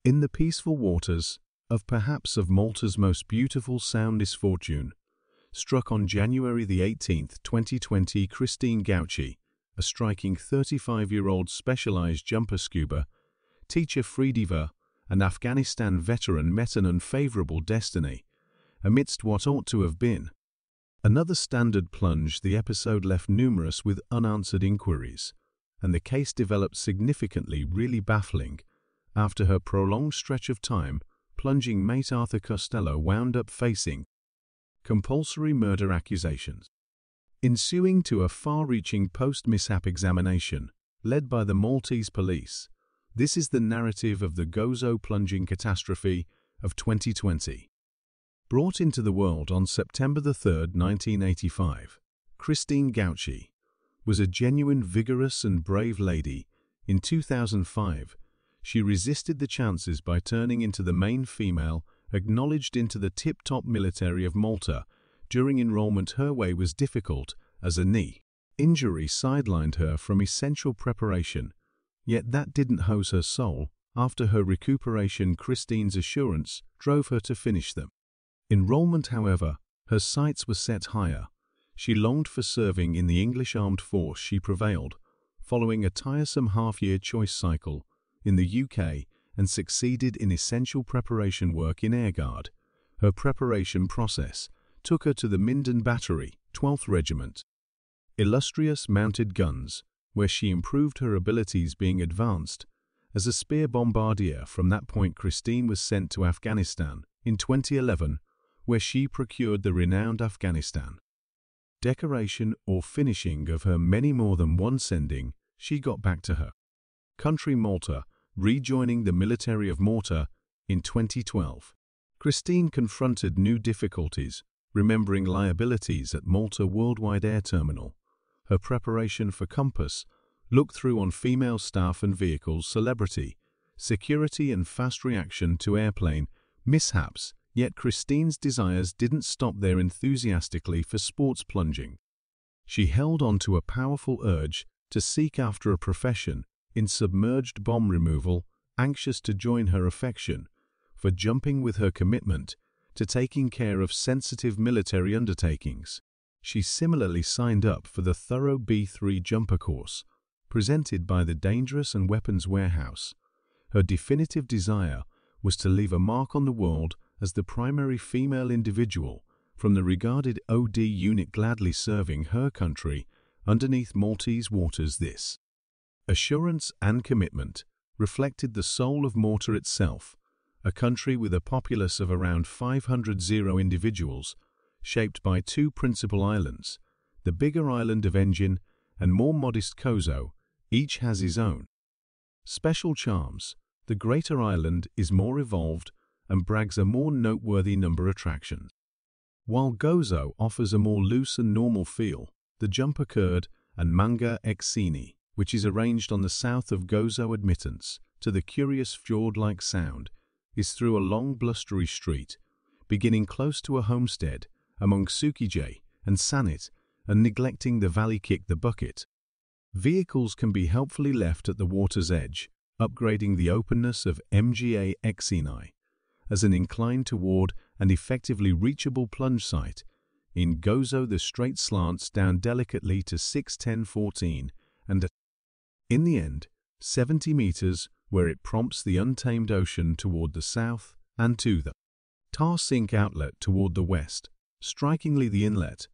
In the peaceful waters of perhaps of Malta's most beautiful sound misfortune struck on January the 18th, 2020, Christine Gauci, a striking 35-year-old specialized jumper scuba teacher freediver, an Afghanistan veteran, met an unfavorable destiny amidst what ought to have been another standard plunge. The episode left numerous with unanswered inquiries, and the case developed significantly really baffling. After her prolonged stretch of time, plunging mate Arthur Costello wound up facing compulsory murder accusations, ensuing to a far-reaching post-mishap examination led by the Maltese police. This is the narrative of the Gozo plunging catastrophe of 2020. Brought into the world on September 3, 1985, Christine Gauci was a genuine, vigorous and brave lady. In 2005, she resisted the chances by turning into the main female acknowledged into the tip-top military of Malta. During enrollment, her way was difficult as a knee injury sidelined her from essential preparation, yet that didn't hose her soul. After her recuperation, Christine's assurance drove her to finish them. Enrollment, however, her sights were set higher. She longed for serving in the English Armed Force. She prevailed, following a tiresome half-year choice cycle in the UK, and succeeded in essential preparation work in Airguard. Her preparation process took her to the Minden Battery, 12th Regiment, illustrious mounted guns, where she improved her abilities, being advanced as a spear bombardier. From that point, Christine was sent to Afghanistan in 2011, where she procured the renowned Afghanistan decoration or finishing of her many more than one sending. She got back to her country, Malta, rejoining the military of Malta in 2012. Christine confronted new difficulties, remembering liabilities at Malta Worldwide Air Terminal. Her preparation for Compass looked through on female staff and vehicles, celebrity, security and fast reaction to airplane mishaps. Yet Christine's desires didn't stop there. Enthusiastically for sports plunging, she held on to a powerful urge to seek after a profession in submerged bomb removal, anxious to join her affection for jumping with her commitment to taking care of sensitive military undertakings. She similarly signed up for the thorough B3 jumper course presented by the Dangerous and Weapons Warehouse. Her definitive desire was to leave a mark on the world as the primary female individual from the regarded OD unit, gladly serving her country underneath Maltese waters. This assurance and commitment reflected the soul of Malta itself, a country with a populace of around 500 individuals, shaped by two principal islands, the bigger island of Engine and more modest Gozo. Each has his own special charms. The greater island is more evolved and brags a more noteworthy number of attractions, while Gozo offers a more loose and normal feel. The jumper curd and Manga Exini, which is arranged on the south of Gozo admittance to the curious fjord-like sound, is through a long blustery street, beginning close to a homestead among Sukije and Sanit, and neglecting the valley kick the bucket. Vehicles can be helpfully left at the water's edge, upgrading the openness of Mga Exini as an incline toward and effectively reachable plunge site. In Gozo, the straight slants down delicately to 6-10-14 and in the end 70 meters, where it prompts the untamed ocean toward the south and to the tar sink outlet toward the west. Strikingly, the inlet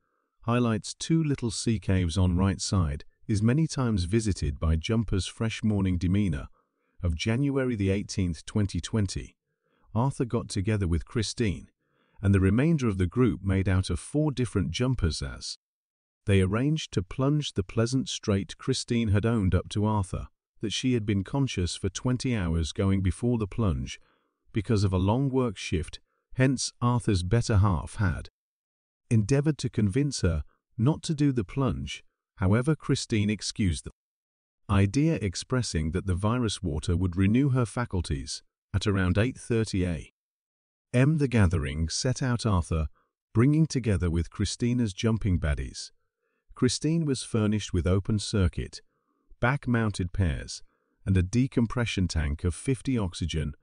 highlights two little sea caves on right side, is many times visited by jumpers. Fresh morning demeanor of January the 18th, 2020. Arthur got together with Christine and the remainder of the group, made out of 4 different jumpers, as they arranged to plunge the pleasant strait. Christine had owned up to Arthur that she had been conscious for 20 hours going before the plunge because of a long work shift. Hence, Arthur's better half had endeavored to convince her not to do the plunge. However, Christine excused the idea, expressing that the virus water would renew her faculties. At around 8:30 a.m. the gathering set out, Arthur bringing together with Christina's jumping baddies. Christine was furnished with open circuit, back-mounted pairs, and a decompression tank of 50 oxygen.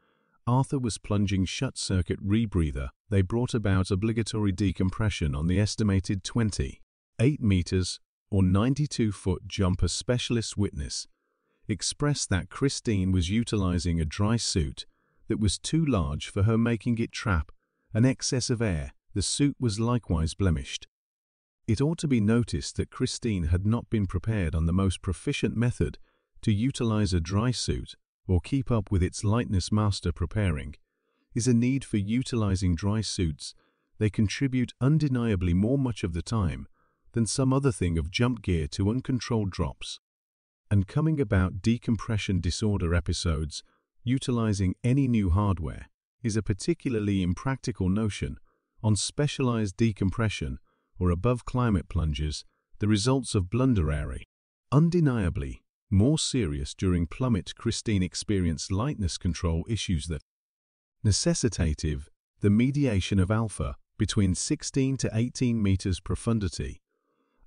Arthur was plunging shut-circuit rebreather. They brought about obligatory decompression on the estimated 28 meters or 92-foot jumper. Specialist witness expressed that Christine was utilizing a dry suit that was too large for her, making it trap an excess of air. The suit was likewise blemished. It ought to be noticed that Christine had not been prepared on the most proficient method to utilize a dry suit or keep up with its lightness. Master preparing is a need for utilizing dry suits. They contribute undeniably more much of the time than some other thing of jump gear to uncontrolled drops and coming about decompression disorder episodes. Utilizing any new hardware is a particularly impractical notion on specialized decompression or above climate plunges. The results of blunder are undeniably more serious during plummet. Christine experienced lightness control issues that necessitated the mediation of alpha between 16 to 18 meters profundity.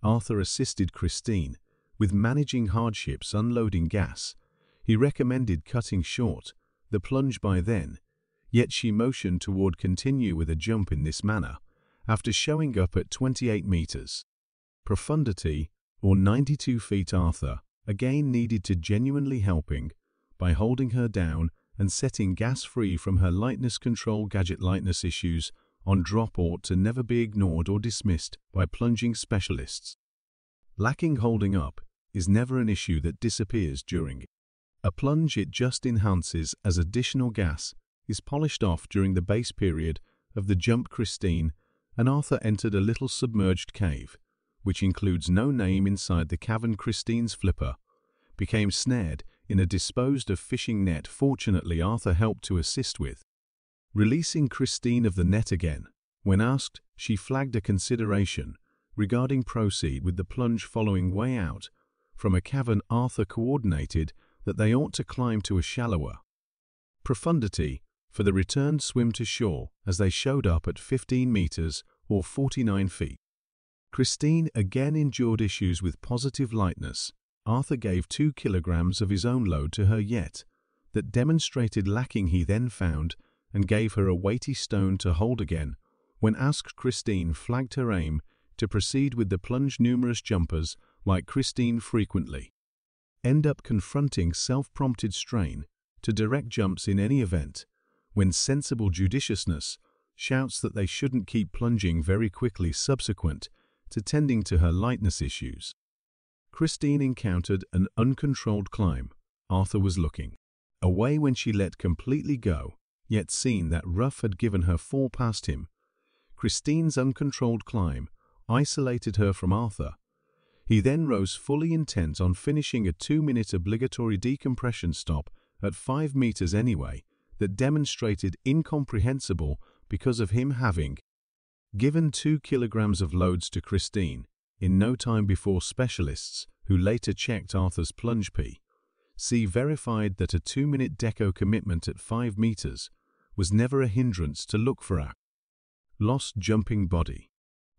Arthur assisted Christine with managing hardships, unloading gas. He recommended cutting short the plunge by then, yet she motioned toward continue with a jump in this manner after showing up at 28 meters profundity or 92 feet. Arthur again needed to genuinely helping by holding her down and setting gas free from her lightness control gadget. Lightness issues on drop ought to never be ignored or dismissed by plunging specialists. Lacking holding up is never an issue that disappears during a plunge. It just enhances as additional gas is polished off during the base period of the jump. Christine and Arthur entered a little submerged cave, which includes no name inside the cavern. Christine's flipper became snared in a disposed of fishing net. Fortunately, Arthur helped to assist with releasing Christine of the net again. When asked, she flagged a consideration regarding proceed with the plunge following way out from a cavern. Arthur coordinated that they ought to climb to a shallower profundity for the return swim to shore as they showed up at 15 meters or 49 feet. Christine again endured issues with positive lightness. Arthur gave 2 kilograms of his own load to her, yet that demonstrated lacking. He then found and gave her a weighty stone to hold again. When asked, Christine flagged her aim to proceed with the plunge. Numerous jumpers like Christine frequently end up confronting self-prompted strain to direct jumps in any event, when sensible judiciousness shouts that they shouldn't keep plunging very quickly. Subsequent to tending to her lightness issues, Christine encountered an uncontrolled climb. Arthur was looking away when she let completely go, yet seen that rough had given her fall past him. Christine's uncontrolled climb isolated her from Arthur. He then rose fully intent on finishing a 2-minute obligatory decompression stop at 5 meters anyway, that demonstrated incomprehensible because of him having given 2 kilograms of loads to Christine in no time before. Specialists who later checked Arthur's plunge P.C. verified that a 2-minute deco commitment at 5 meters was never a hindrance to look for a lost jumping body.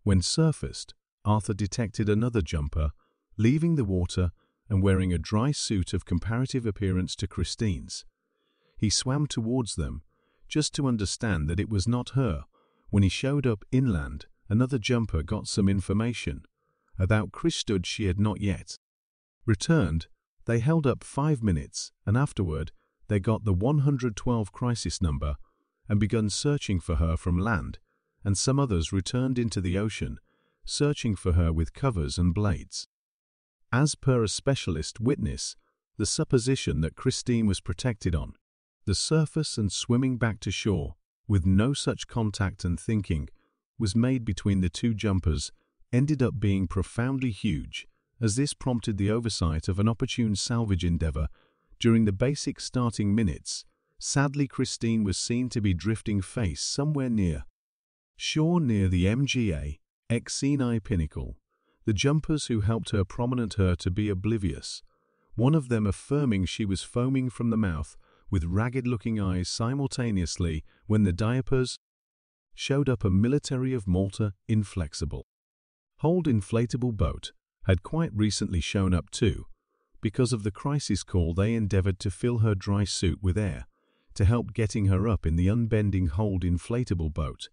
When surfaced, Arthur detected another jumper leaving the water and wearing a dry suit of comparative appearance to Christine's. He swam towards them just to understand that it was not her. When he showed up inland, another jumper got some information about Chris. Stood she had not yet returned. They held up 5 minutes, and afterward they got the 112 crisis number and begun searching for her from land, and some others returned into the ocean, searching for her with covers and blades. As per a specialist witness, the supposition that Christine was protected on the surface and swimming back to shore with no such contact and thinking was made between the 2 jumpers ended up being profoundly huge, as this prompted the oversight of an opportune salvage endeavor during the basic starting minutes. Sadly, Christine was seen to be drifting face somewhere near shore near the MGA Exeni pinnacle. The jumpers who helped her prominent her to be oblivious, one of them affirming she was foaming from the mouth with ragged-looking eyes simultaneously when the diapers showed up. A military of Malta inflexible hold inflatable boat had quite recently shown up too. Because of the crisis call, they endeavored to fill her dry suit with air to help getting her up in the unbending hold inflatable boat.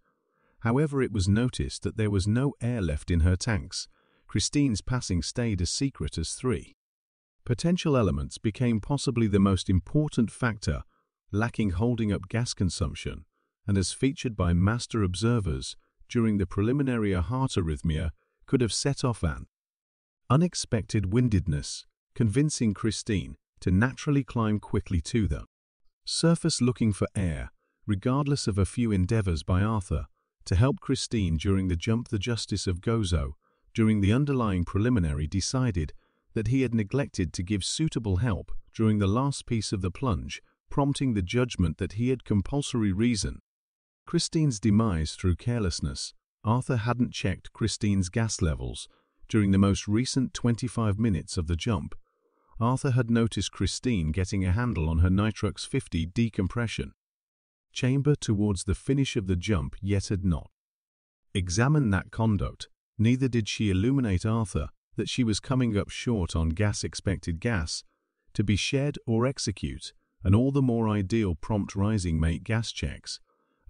However, it was noticed that there was no air left in her tanks. Christine's passing stayed a secret as three potential elements became possibly the most important factor, lacking holding up gas consumption, and as featured by master observers during the preliminary heart arrhythmia, could have set off an unexpected windedness, convincing Christine to naturally climb quickly to the surface looking for air, regardless of a few endeavors by Arthur to help Christine during the jump. The justice of Gozo, during the underlying preliminary, decided that he had neglected to give suitable help during the last piece of the plunge, prompting the judgment that he had compulsory reason Christine's demise through carelessness. Arthur hadn't checked Christine's gas levels during the most recent 25 minutes of the jump. Arthur had noticed Christine getting a handle on her Nitrox 50 decompression chamber towards the finish of the jump, yet had not examined that conduct. Neither did she illuminate Arthur that she was coming up short on expected gas to be shed or execute, and all the more ideal prompt rising mate gas checks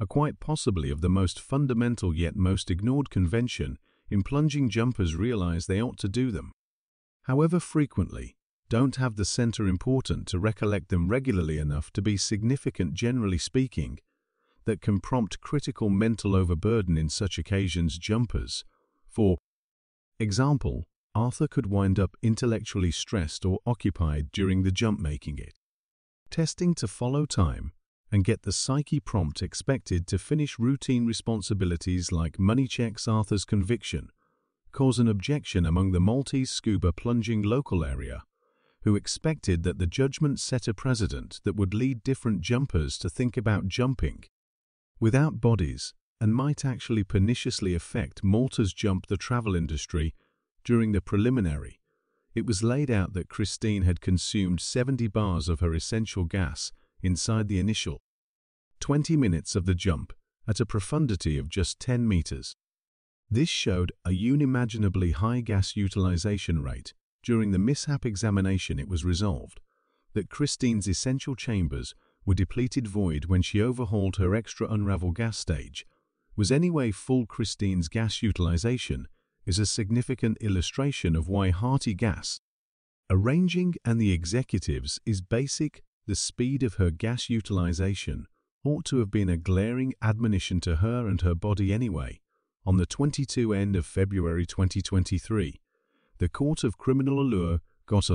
are quite possibly of the most fundamental yet most ignored convention in plunging. Jumpers realize they ought to do them, however frequently, don't have the center important to recollect them regularly enough to be significant, generally speaking, that can prompt critical mental overburden in such occasions. Jumpers, for example, Arthur could wind up intellectually stressed or occupied during the jump, making it testing to follow time and get the psyche prompt expected to finish routine responsibilities like money checks. Arthur's conviction caused an objection among the Maltese scuba plunging local area, who expected that the judgment set a precedent that would lead different jumpers to think about jumping without bodies and might actually perniciously affect Malta's jump. The travel industry. During the preliminary, it was laid out that Christine had consumed 70 bars of her essential gas inside the initial 20 minutes of the jump at a profundity of just 10 meters. This showed a unimaginably high gas utilization rate. During the mishap examination, it was resolved that Christine's essential chambers were depleted void when she overhauled her extra unravel gas stage was anyway full. Christine's gas utilization is a significant illustration of why hearty gas arranging and the executives is basic. The speed of her gas utilization ought to have been a glaring admonition to her and her body anyway. On the 22 end of February 2023, the Court of Criminal Allure got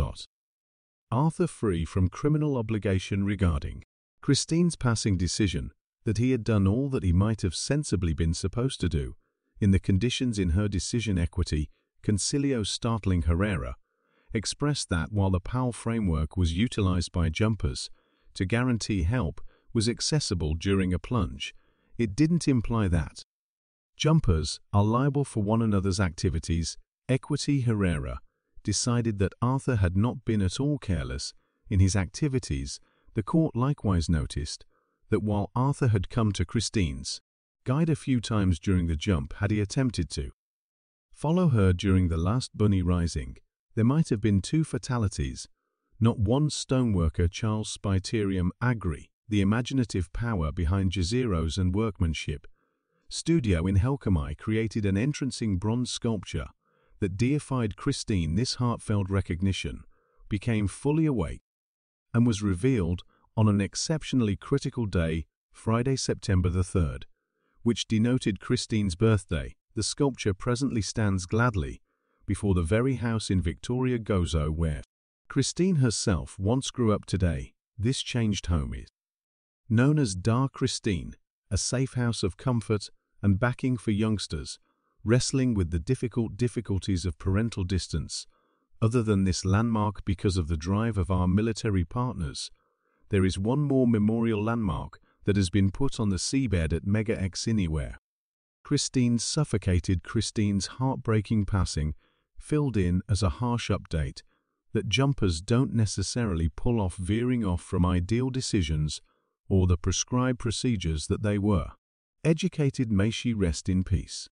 Arthur free from criminal obligation regarding Christine's passing decision that he had done all that he might have sensibly been supposed to do in the conditions in her decision. Equity Concilio startling Herrera expressed that while the Powell framework was utilized by jumpers to guarantee help was accessible during a plunge, it didn't imply that jumpers are liable for one another's activities. Equity Herrera decided that Arthur had not been at all careless in his activities. The court likewise noticed that while Arthur had come to Christine's guide a few times during the jump, had he attempted to follow her during the last bunny rising, there might have been two fatalities. Not one. Stoneworker Charles Spiterium Agri, the imaginative power behind Jazeeros and workmanship studio in Helkamai, created an entrancing bronze sculpture that deified Christine. This heartfelt recognition became fully awake and was revealed on an exceptionally critical day, Friday, September the 3rd, which denoted Christine's birthday. The sculpture presently stands gladly before the very house in Victoria Gozo where Christine herself once grew up. Today, this changed home is known as Dar Christine, a safe house of comfort and backing for youngsters wrestling with the difficulties of parental distance. Other than this landmark, because of the drive of our military partners, there is one more memorial landmark that has been put on the seabed at Mega X Anywhere. Christine suffocated. Christine's heartbreaking passing filled in as a harsh update that jumpers don't necessarily pull off veering off from ideal decisions or the prescribed procedures that they were educated. May she rest in peace.